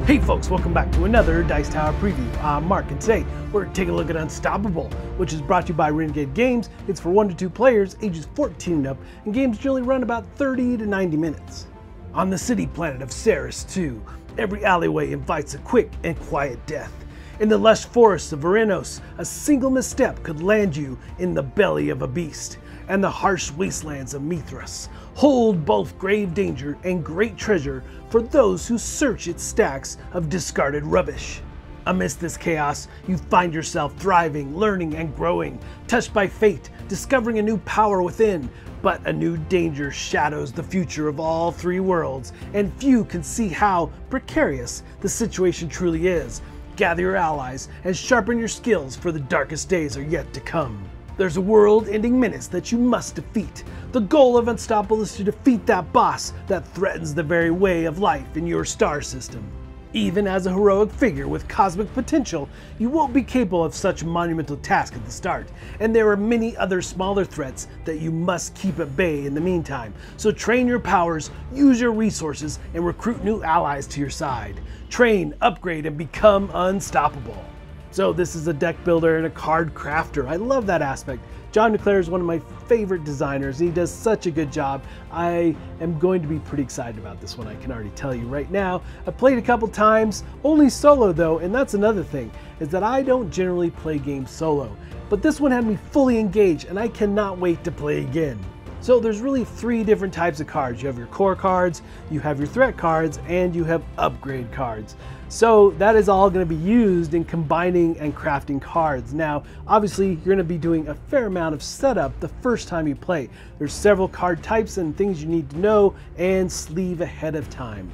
Hey folks, welcome back to another Dice Tower preview. I'm Mark, and today we're taking a look at Unstoppable, which is brought to you by Renegade Games. It's for 1 to 2 players, ages 14 and up, and games generally run about 30 to 90 minutes. On the city planet of Ceres 2, every alleyway invites a quick and quiet death. In the lush forests of Verenos, a single misstep could land you in the belly of a beast. And the harsh wastelands of Mithras hold both grave danger and great treasure for those who search its stacks of discarded rubbish. Amidst this chaos, you find yourself thriving, learning, and growing, touched by fate, discovering a new power within. But a new danger shadows the future of all three worlds, and few can see how precarious the situation truly is. Gather your allies and sharpen your skills, for the darkest days are yet to come. There's a world-ending menace that you must defeat. The goal of Unstoppable is to defeat that boss that threatens the very way of life in your star system. Even as a heroic figure with cosmic potential, you won't be capable of such a monumental task at the start, and there are many other smaller threats that you must keep at bay in the meantime. So train your powers, use your resources, and recruit new allies to your side. Train, upgrade, and become unstoppable. So this is a deck builder and a card crafter. I love that aspect. John DeClaire is one of my favorite designers. He does such a good job. I am going to be pretty excited about this one, I can already tell you right now. I've played a couple times, only solo though, and that's another thing, is that I don't generally play games solo. But this one had me fully engaged, and I cannot wait to play again. So there's really 3 different types of cards. You have your core cards, you have your threat cards, and you have upgrade cards. So that is all going to be used in combining and crafting cards. Now, obviously, you're going to be doing a fair amount of setup the first time you play. There's several card types and things you need to know and sleeve ahead of time.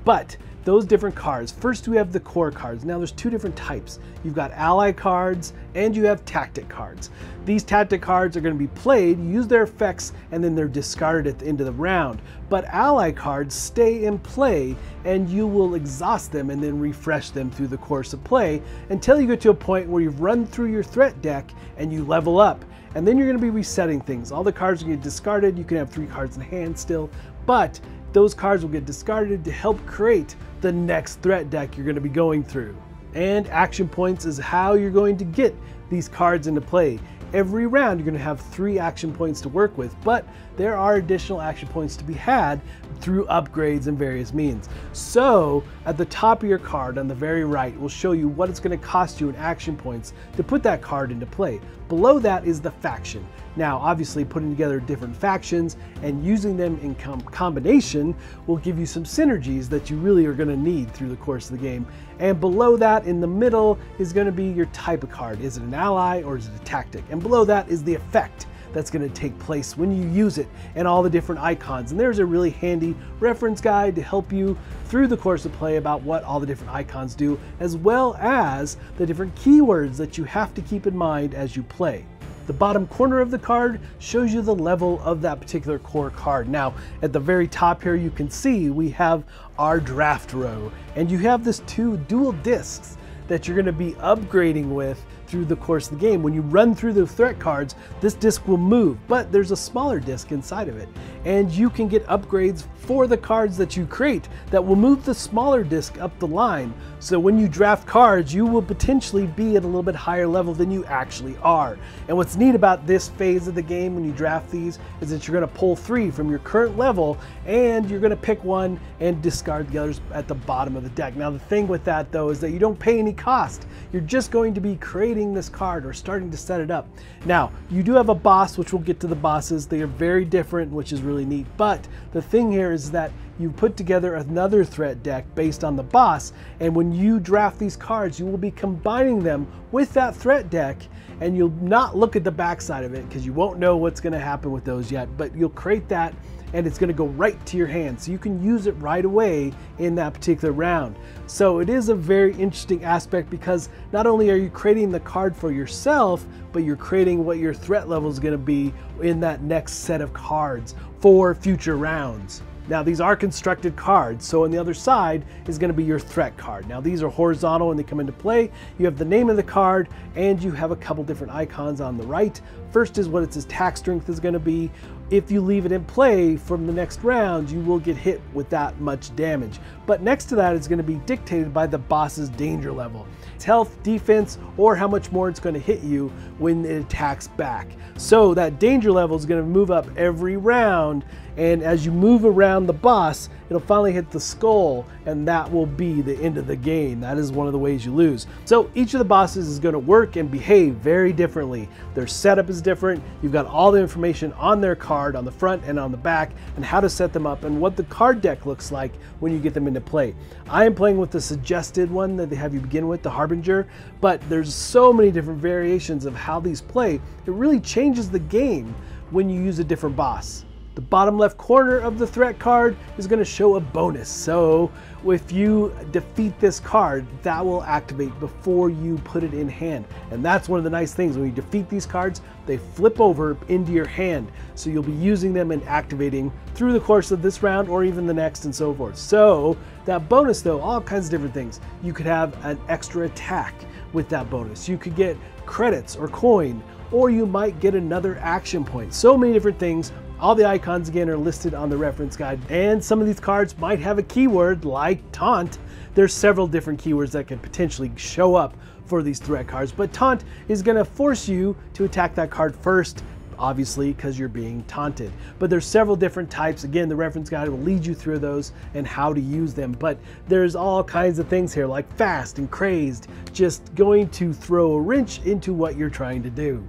But those different cards, first we have the core cards. Now there's 2 different types. You've got ally cards and you have tactic cards. These tactic cards are going to be played, use their effects, and then they're discarded at the end of the round. But ally cards stay in play, and you will exhaust them and then refresh them through the course of play until you get to a point where you've run through your threat deck and you level up. And then you're going to be resetting things. All the cards will get discarded. You can have 3 cards in hand still, but those cards will get discarded to help create the next threat deck you're going to be going through. And action points is how you're going to get these cards into play. Every round you're going to have 3 action points to work with, but there are additional action points to be had through upgrades and various means. So at the top of your card on the very right will show you what it's going to cost you in action points to put that card into play. Below that is the faction. Now obviously putting together different factions and using them in combination will give you some synergies that you really are going to need through the course of the game. And below that in the middle is going to be your type of card. Is it an ally or is it a tactic? And below that is the effect that's going to take place when you use it and all the different icons. And there's a really handy reference guide to help you through the course of play about what all the different icons do, as well as the different keywords that you have to keep in mind as you play. The bottom corner of the card shows you the level of that particular core card. Now, at the very top here, you can see we have our draft row, and you have this 2 dual discs that you're going to be upgrading with through the course of the game. When you run through the threat cards, this disc will move, but there's a smaller disc inside of it, and you can get upgrades for the cards that you create that will move the smaller disc up the line. So when you draft cards, you will potentially be at a little bit higher level than you actually are. And what's neat about this phase of the game when you draft these is that you're going to pull 3 from your current level, and you're going to pick one and discard the others at the bottom of the deck. Now the thing with that though is that you don't pay any cost. You're just going to be creating this card or starting to set it up. Now you do have a boss, which we'll get to the bosses. They are very different, which is really neat. But the thing here is that you put together another threat deck based on the boss, and when you draft these cards, you will be combining them with that threat deck, and you'll not look at the backside of it because you won't know what's going to happen with those yet, but you'll create that and it's going to go right to your hand, so you can use it right away in that particular round. So it is a very interesting aspect because not only are you creating the card for yourself, but you're creating what your threat level is going to be in that next set of cards for future rounds. Now these are constructed cards, so on the other side is going to be your threat card. Now these are horizontal when they come into play. You have the name of the card and you have a couple different icons on the right. First is what its attack strength is going to be. If you leave it in play from the next round, you will get hit with that much damage. But next to that is going to be dictated by the boss's danger level. Its health, defense, or how much more it's going to hit you when it attacks back. So that danger level is going to move up every round, and as you move around the boss, it'll finally hit the skull, and that will be the end of the game. That is one of the ways you lose. So each of the bosses is going to work and behave very differently. Their setup is different. You've got all the information on their card, on the front and on the back, and how to set them up and what the card deck looks like when you get them into play. I am playing with the suggested one that they have you begin with, the Harbinger, but there's so many different variations of how these play. It really changes the game when you use a different boss. The bottom left corner of the threat card is going to show a bonus. So if you defeat this card, that will activate before you put it in hand. And that's one of the nice things. When you defeat these cards, they flip over into your hand. So you'll be using them and activating through the course of this round or even the next and so forth. So that bonus though, all kinds of different things. You could have an extra attack with that bonus. You could get credits or coin, or you might get another action point. So many different things. All the icons again are listed on the reference guide, and some of these cards might have a keyword like taunt. There's several different keywords that could potentially show up for these threat cards, but taunt is going to force you to attack that card first, obviously because you're being taunted. But there's several different types. Again, the reference guide will lead you through those and how to use them, but there's all kinds of things here like fast and crazed, just going to throw a wrench into what you're trying to do.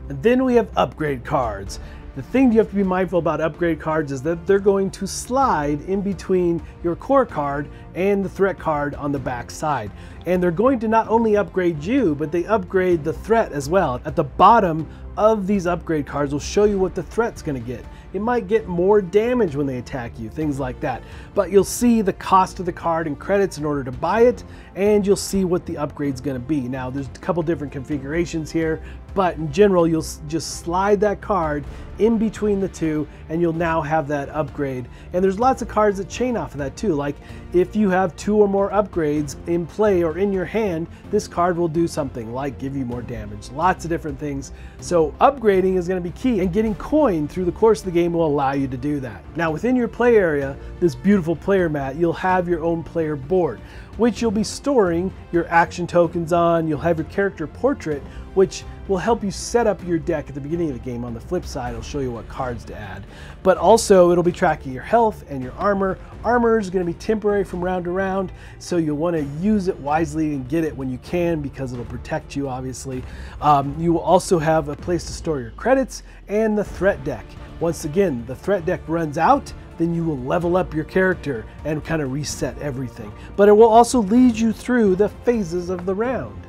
And then we have upgrade cards. The thing you have to be mindful about upgrade cards is that they're going to slide in between your core card and the threat card on the back side. And they're going to not only upgrade you, but they upgrade the threat as well. At the bottom of these upgrade cards will show you what the threat's going to get. It might get more damage when they attack you, things like that. But you'll see the cost of the card and credits in order to buy it, and you'll see what the upgrade's going to be. Now, there's a couple different configurations here, but in general, you'll just slide that card in between the two, and you'll now have that upgrade. And there's lots of cards that chain off of that too. Like if you have 2 or more upgrades in play or in your hand, this card will do something like give you more damage. Lots of different things. So upgrading is going to be key, and getting coin through the course of the game will allow you to do that. Now within your play area, this beautiful player mat, you'll have your own player board, which you'll be storing your action tokens on. You'll have your character portrait, which will help you set up your deck at the beginning of the game. On the flip side, it'll show you what cards to add. But also, it'll be tracking your health and your armor. Armor is going to be temporary from round to round, so you'll want to use it wisely and get it when you can because it'll protect you, obviously. You will also have a place to store your credits and the threat deck. Once again, the threat deck runs out, then you will level up your character and kind of reset everything. But it will also lead you through the phases of the round.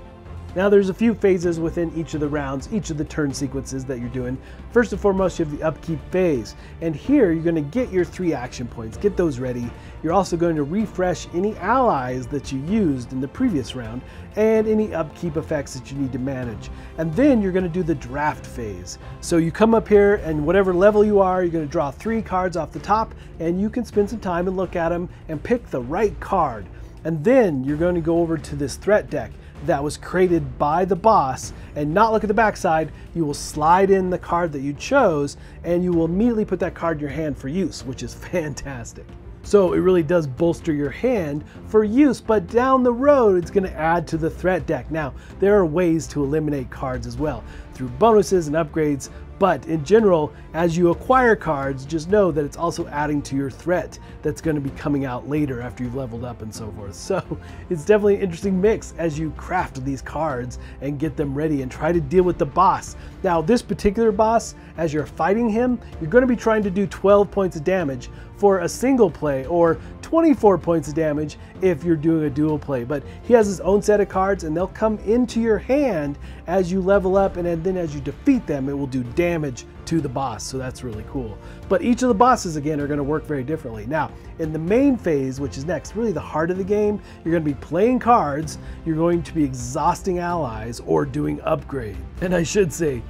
Now there's a few phases within each of the rounds, each of the turn sequences that you're doing. First and foremost, you have the upkeep phase. And here you're going to get your 3 action points, get those ready. You're also going to refresh any allies that you used in the previous round and any upkeep effects that you need to manage. And then you're going to do the draft phase. So you come up here and whatever level you are, you're going to draw 3 cards off the top, and you can spend some time and look at them and pick the right card. And then you're going to go over to this threat deck that was created by the boss and not look at the backside. You will slide in the card that you chose and you will immediately put that card in your hand for use, which is fantastic. So it really does bolster your hand for use, but down the road it's going to add to the threat deck. Now, there are ways to eliminate cards as well through bonuses and upgrades, but in general, as you acquire cards, just know that it's also adding to your threat that's going to be coming out later after you've leveled up and so forth. So it's definitely an interesting mix as you craft these cards and get them ready and try to deal with the boss. Now, this particular boss, as you're fighting him, you're going to be trying to do 12 points of damage for a single play, or 24 points of damage if you're doing a dual play. But he has his own set of cards and they'll come into your hand as you level up, and then as you defeat them, it will do damage to the boss, so that's really cool. But each of the bosses, again, are going to work very differently. Now, in the main phase, which is next, really the heart of the game, you're going to be playing cards, you're going to be exhausting allies, or doing upgrades. And I should say,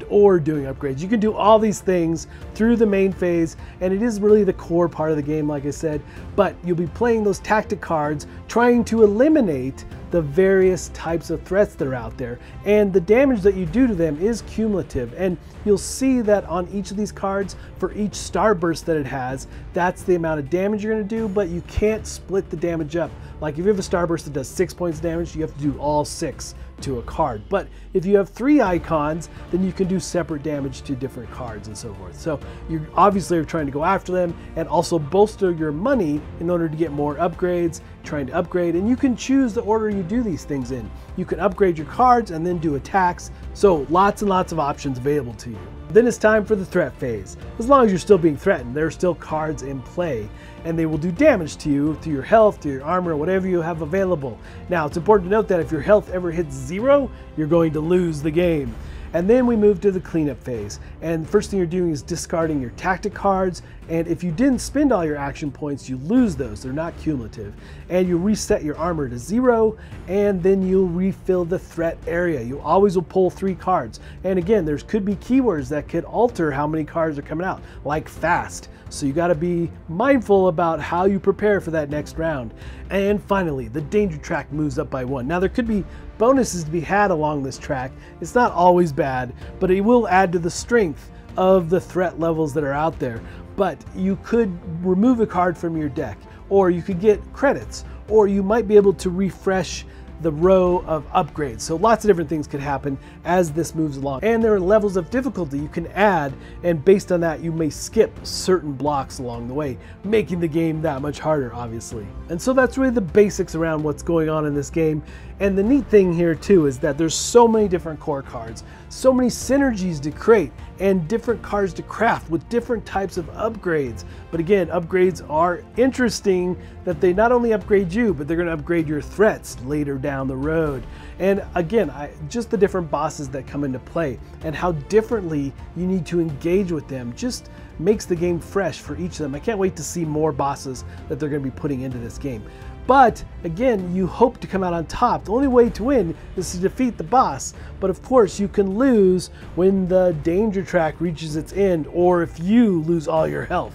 or doing upgrades. You can do all these things through the main phase, and it is really the core part of the game, like I said, but you'll be playing those tactic cards, trying to eliminate the various types of threats that are out there, and the damage that you do to them is cumulative, and you'll see that on each of these cards, for each starburst that it has, that's the amount of damage you're going to do, but you can't split the damage up. Like if you have a starburst that does 6 points of damage, you have to do all 6 to a card. But if you have 3 icons, then you can do separate damage to different cards and so forth. So you obviously are trying to go after them and also bolster your money in order to get more upgrades, trying to upgrade, and you can choose the order you do these things in. You can upgrade your cards and then do attacks, so lots and lots of options available to you. Then it's time for the threat phase. As long as you're still being threatened, there are still cards in play, and they will do damage to you through your health, through your armor, whatever you have available. Now, it's important to note that if your health ever hits 0, you're going to lose the game. And then we move to the cleanup phase. And the first thing you're doing is discarding your tactic cards. And if you didn't spend all your action points, you lose those. They're not cumulative. And you reset your armor to 0, and then you'll refill the threat area. You always will pull 3 cards. And again, there could be keywords that could alter how many cards are coming out, like fast. So you got to be mindful about how you prepare for that next round. And finally, the danger track moves up by 1. Now there could be bonuses to be had along this track. It's not always bad, but it will add to the strength of the threat levels that are out there. But you could remove a card from your deck, or you could get credits, or you might be able to refresh the row of upgrades. So lots of different things could happen as this moves along. And there are levels of difficulty you can add, and based on that you may skip certain blocks along the way, making the game that much harder, obviously. And so that's really the basics around what's going on in this game. And the neat thing here too is that there's so many different core cards, so many synergies to create, and different cards to craft with different types of upgrades. But again, upgrades are interesting that they not only upgrade you, but they're going to upgrade your threats later down the road. And again, just the different bosses that come into play and how differently you need to engage with them just makes the game fresh for each of them. I can't wait to see more bosses that they're going to be putting into this game. But again, you hope to come out on top. The only way to win is to defeat the boss. But of course, you can lose when the danger track reaches its end, or if you lose all your health.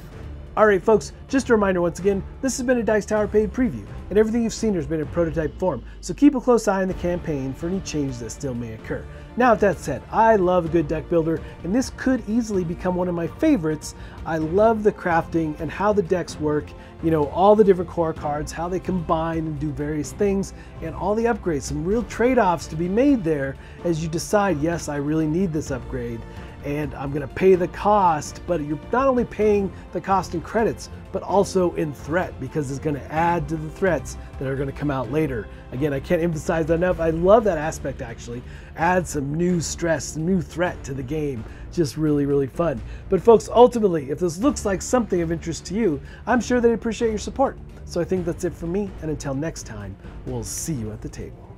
Alright folks, just a reminder once again, this has been a Dice Tower paid preview, and everything you've seen has been in prototype form, so keep a close eye on the campaign for any changes that still may occur. Now with that said, I love a good deck builder, and this could easily become one of my favorites. I love the crafting and how the decks work, you know, all the different core cards, how they combine and do various things, and all the upgrades, some real trade-offs to be made there as you decide, yes, I really need this upgrade, and I'm going to pay the cost, but you're not only paying the cost in credits, but also in threat, because it's going to add to the threats that are going to come out later. Again, I can't emphasize that enough. I love that aspect, actually. Add some new stress, some new threat to the game. Just really, really fun. But folks, ultimately, if this looks like something of interest to you, I'm sure they'd appreciate your support. So I think that's it from me, and until next time, we'll see you at the table.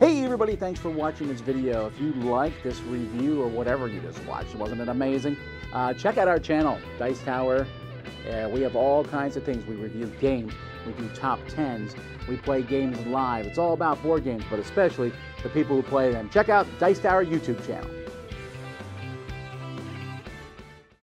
Hey everybody, thanks for watching this video. If you like this review or whatever you just watched, wasn't it amazing? Check out our channel, Dice Tower. We have all kinds of things. We review games, we do top 10s, we play games live. It's all about board games, but especially the people who play them. Check out Dice Tower YouTube channel.